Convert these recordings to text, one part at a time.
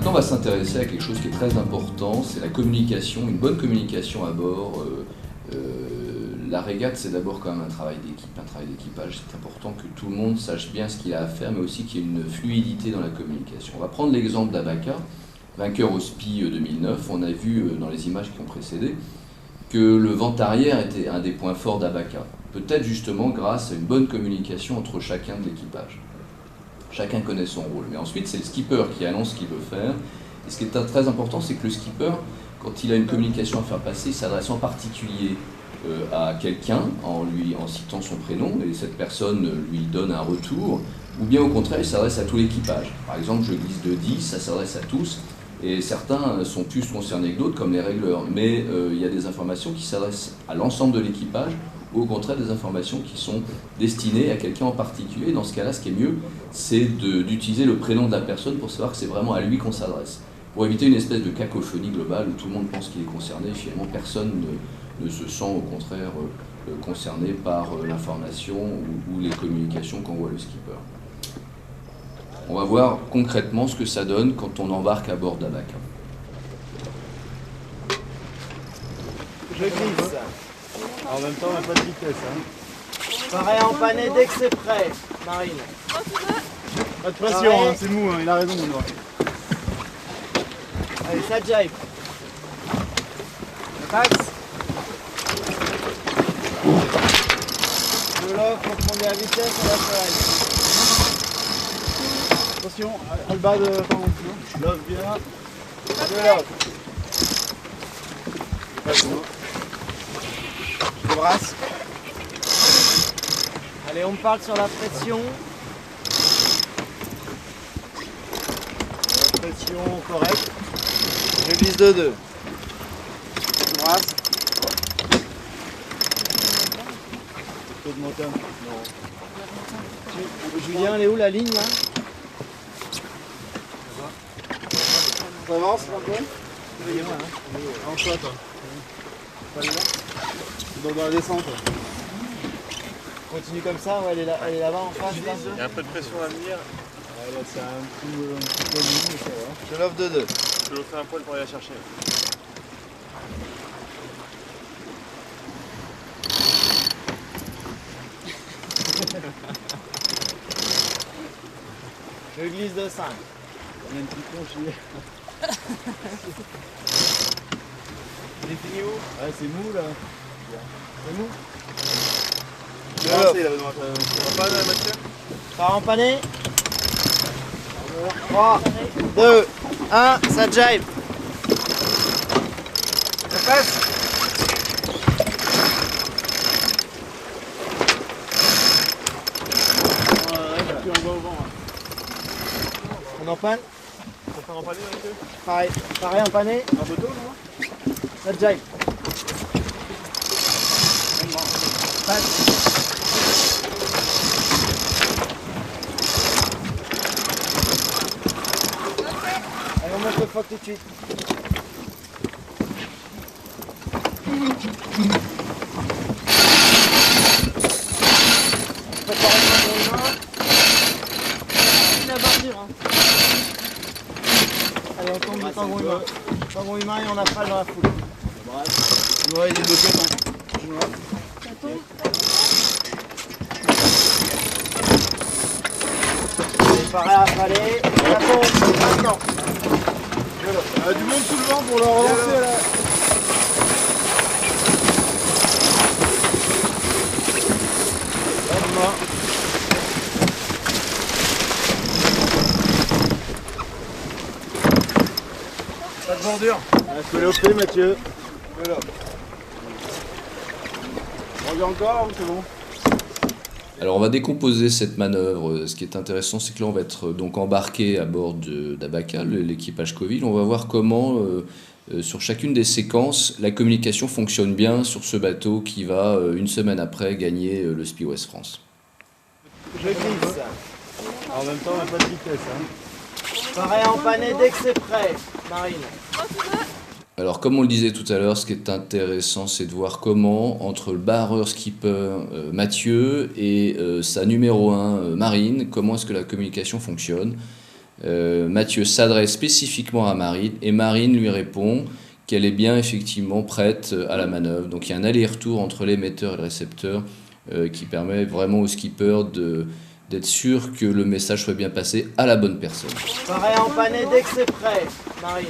Maintenant, on va s'intéresser à quelque chose qui est très important, c'est la communication, une bonne communication à bord. La régate, c'est d'abord quand même un travail d'équipe, un travail d'équipage. C'est important que tout le monde sache bien ce qu'il a à faire, mais aussi qu'il y ait une fluidité dans la communication. On va prendre l'exemple d'Abaka, vainqueur au SPI 2009. On a vu dans les images qui ont précédé que le vent arrière était un des points forts d'Abaka. Peut-être justement grâce à une bonne communication entre chacun de l'équipage. Chacun connaît son rôle. Mais ensuite, c'est le skipper qui annonce ce qu'il veut faire. Et ce qui est très important, c'est que le skipper, quand il a une communication à faire passer, il s'adresse en particulier à quelqu'un en citant son prénom, et cette personne lui donne un retour, ou bien au contraire, il s'adresse à tout l'équipage. Par exemple, je glisse de 10, ça s'adresse à tous, et certains sont plus concernés que d'autres, comme les régleurs. Mais il y a des informations qui s'adressent à l'ensemble de l'équipage, ou au contraire des informations qui sont destinées à quelqu'un en particulier. Dans ce cas-là, ce qui est mieux, c'est d'utiliser le prénom de la personne pour savoir que c'est vraiment à lui qu'on s'adresse. Pour éviter une espèce de cacophonie globale où tout le monde pense qu'il est concerné, et finalement personne ne se sent au contraire concerné par l'information ou les communications qu'envoie le skipper. On va voir concrètement ce que ça donne quand on embarque à bord d'Abaka. Je glisse. En même temps, on n'a pas de vitesse. Hein. Pareil empanné dès que c'est prêt, Marine. Pas de pression, hein, c'est mou, hein, il a raison, mon doigt. Allez, ça jive. Pax. Je l'offre pour prendre de la vitesse, on va faire. Attention, à le bas de ton love bien. Je l'offre. Je brasse. Allez, on parle sur la pression. La pression correcte. Je glisse de 2. Je brasse. Taux de moteur. Non. Julien, elle est où la ligne là? Ça avance un peu. En quoi toi? Pas là. Dans la descente. Continue comme ça, ouais, elle est là-bas en face. Là. Il y a un peu de pression à venir. Ouais, là c'est un petit peu mou, mais ça va. Je l'offre de 2. Je vais faire un poil pour aller la chercher. Je glisse de 5. Il y a un petit conchier. Il est fini où? Ouais, c'est mou là. C'est mou. Je vais lancer là, Benoît. On va pas dans la matière? Par empanné. 3, 2, 1, ça jive. Ça passe. Puis on va au vent. On empanne. Pour faire empanner avec eux? Pareil empanné. Un bateau, non? Ça jive. Passe. Allez, on monte le foc tout de suite. On prépare le tambour humain. Il va partir. Hein. Allez, on tombe du tambour humain. Tambour humain et on affale dans la foule. Ouais, il est bloqué, attends. Je vois. Pareil à affaler. Ça tombe. Maintenant. Il y a du monde sous le vent pour le relancer là. Pas de bordure. Je peux l'opter, Mathieu. Voilà. On revient encore ou c'est bon? Alors on va décomposer cette manœuvre. Ce qui est intéressant, c'est que là on va être donc embarqué à bord d'Abaka, l'équipage Coville. On va voir comment, sur chacune des séquences, la communication fonctionne bien sur ce bateau qui va, une semaine après, gagner le SPI Ouest France. Je glisse. En même temps, on n'a pas de vitesse. Hein. Pareil empanné dès que c'est prêt, Marine. Alors comme on le disait tout à l'heure, ce qui est intéressant, c'est de voir comment, entre le barreur skipper Mathieu et sa numéro 1 Marine, comment est-ce que la communication fonctionne. Mathieu s'adresse spécifiquement à Marine et Marine lui répond qu'elle est bien effectivement prête à la manœuvre. Donc il y a un aller-retour entre l'émetteur et le récepteur qui permet vraiment au skipper d'être sûr que le message soit bien passé à la bonne personne. Pareil en pané dès que c'est prêt, Marine.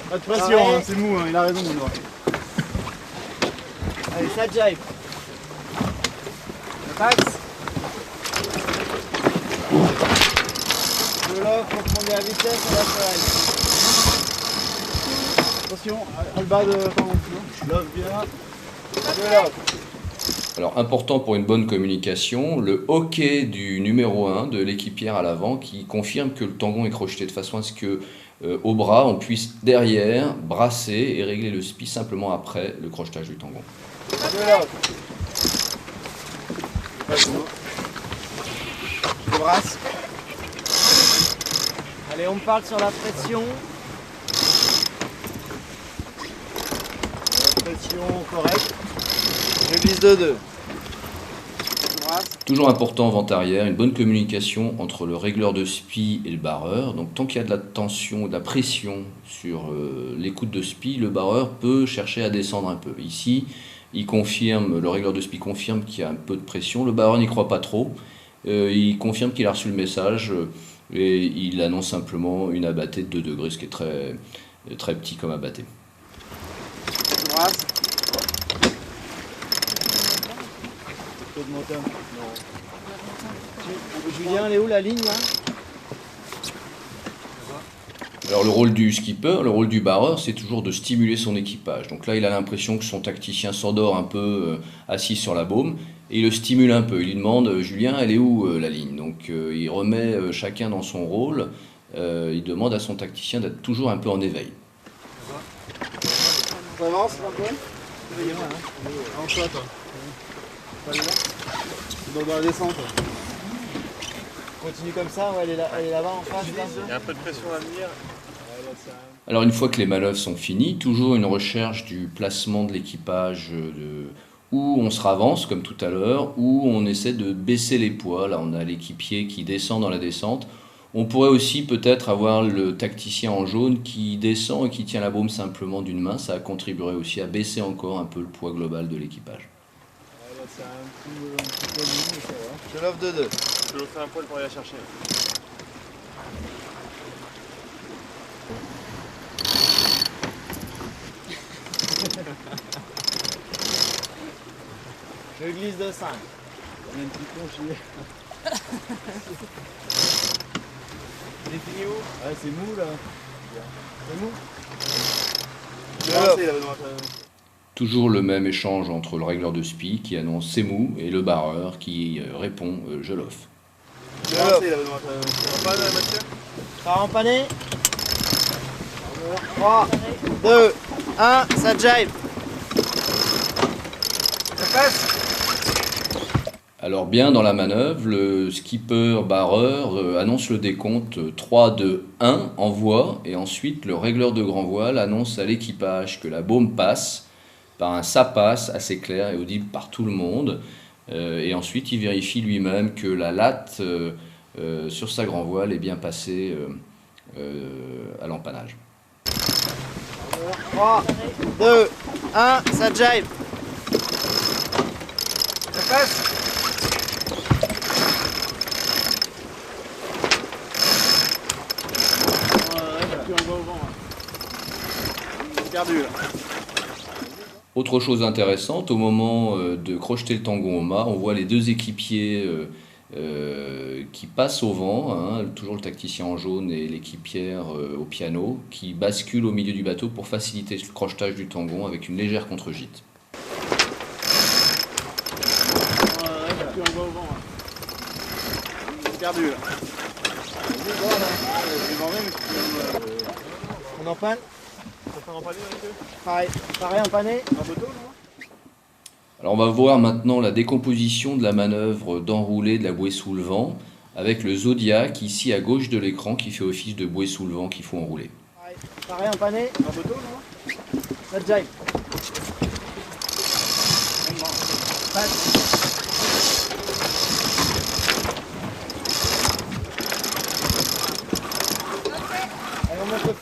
Pas de pression, hein, c'est mou, hein, il a raison, mon gars. Allez, ça jive. Passe. Je l'offre pour prendre la vitesse, on va faire. Attention, à le bas de ton Je l'offre bien. Je l'offre. Alors important pour une bonne communication, le hoquet du numéro 1 de l'équipière à l'avant qui confirme que le tangon est crocheté de façon à ce que au bras on puisse derrière brasser et régler le spi simplement après le crochetage du tangon. Je l'offre. Je brasse. Allez, on parle sur la pression. La pression correcte. Je glisse de 2. Je brasse. Toujours important vent arrière, une bonne communication entre le régleur de spi et le barreur. Donc tant qu'il y a de la tension, de la pression sur l'écoute de spi, le barreur peut chercher à descendre un peu. Ici, il confirme, le régleur de spi confirme qu'il y a un peu de pression. Le barreur n'y croit pas trop. Il confirme qu'il a reçu le message et il annonce simplement une abattée de 2 degrés, ce qui est très, très petit comme abattée. Je brasse. Peu de moteur. Non. Julien, elle est où la ligne là? Alors le rôle du skipper, le rôle du barreur, c'est toujours de stimuler son équipage. Donc là, il a l'impression que son tacticien s'endort un peu assis sur la baume et il le stimule un peu. Il lui demande Julien, elle est où la ligne? Donc il remet chacun dans son rôle. Il demande à son tacticien d'être toujours un peu en éveil. On avance un peu. Réveillez-moi, hein. En toi, toi. Pas là. Dans la descente. Continue comme ça, ouais, elle est là-bas en face. Là. Il y a un peu de pression à venir. Alors une fois que les manœuvres sont finies, toujours une recherche du placement de l'équipage, où on se ravance comme tout à l'heure, où on essaie de baisser les poids. Là on a l'équipier qui descend dans la descente. On pourrait aussi peut-être avoir le tacticien en jaune qui descend et qui tient la baume simplement d'une main. Ça contribuerait aussi à baisser encore un peu le poids global de l'équipage. C'est un petit peu mou, mais ça va. Je l'offre de 2. Je vais faire un poil pour aller la chercher. Je glisse de 5. Il y a un petit con chier. Il est fini où? Ouais, c'est mou là. C'est mou. Je vais lancer, il avait besoin de... Toujours le même échange entre le régleur de spi qui annonce c'est mou et le barreur qui répond je l'offre. Je vais lancer, il avait besoin de... On va pas dans la matière? Part en pané. 3, 2, 1, ça jive. Ça passe. Alors bien dans la manœuvre, le skipper barreur annonce le décompte 3, 2, 1, envoie, et ensuite le régleur de grand voile annonce à l'équipage que la baume passe par un ça passe assez clair et audible par tout le monde, et ensuite il vérifie lui-même que la latte sur sa grand voile est bien passée à l'empannage. 3, 2, 1, ça jive. Ça passe. Plus on va au vent. C'est perdu là. Autre chose intéressante, au moment de crocheter le tangon au mât, on voit les deux équipiers qui passent au vent, hein, toujours le tacticien en jaune et l'équipière au piano, qui basculent au milieu du bateau pour faciliter le crochetage du tangon avec une légère contre-gîte. Plus on va au vent. C'est perdu là. On en panne. On peut en parler avec eux? Pareil en pané. Un bateau, non? Alors on va voir maintenant la décomposition de la manœuvre d'enrouler de la bouée sous le vent avec le Zodiac ici à gauche de l'écran qui fait office de bouée sous le vent qu'il faut enrouler. Pareil en pané. Un bateau, non? Ça jive. Passe.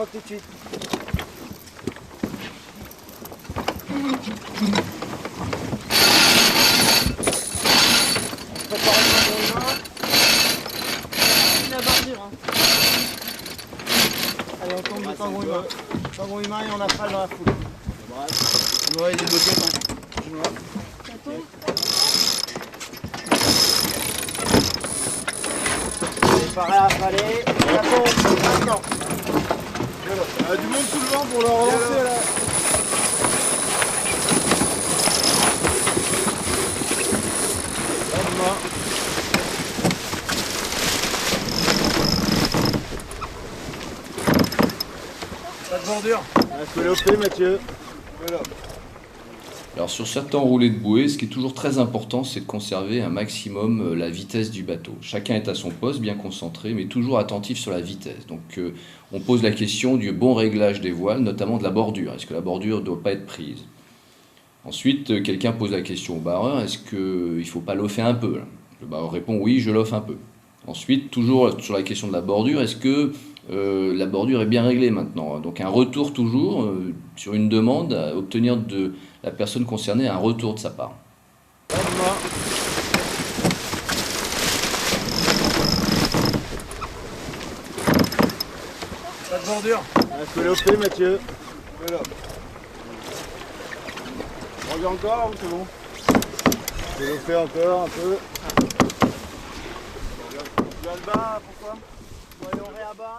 croque tout de suite. Préparez le tangon humain. La bordure. Hein. Allez, on tombe du tangon humain. Tangon humain et on a pas dans la foule. Ouais, il est bloqué, attends. Préparez à avaler. La pompe, maintenant. Il y a du monde sous le vent pour le relancer là. Pas de bordure. Fais l'OP, Mathieu. Alors sur certains roulés de bouée, ce qui est toujours très important, c'est de conserver un maximum la vitesse du bateau. Chacun est à son poste, bien concentré, mais toujours attentif sur la vitesse. Donc on pose la question du bon réglage des voiles, notamment de la bordure. Est-ce que la bordure ne doit pas être prise? Ensuite, quelqu'un pose la question au barreur, est-ce qu'il ne faut pas loffer un peu là? Le barreur répond oui, je loffe un peu. Ensuite, toujours sur la question de la bordure, est-ce que la bordure est bien réglée maintenant? Donc un retour toujours sur une demande, à obtenir de la personne concernée un retour de sa part. Pas de bordure. Fais l'OP, Mathieu. Reviens encore ou c'est bon? Fais l'OP encore un peu. Tu vas le bas, pourquoi? Bon, allez, on réabat.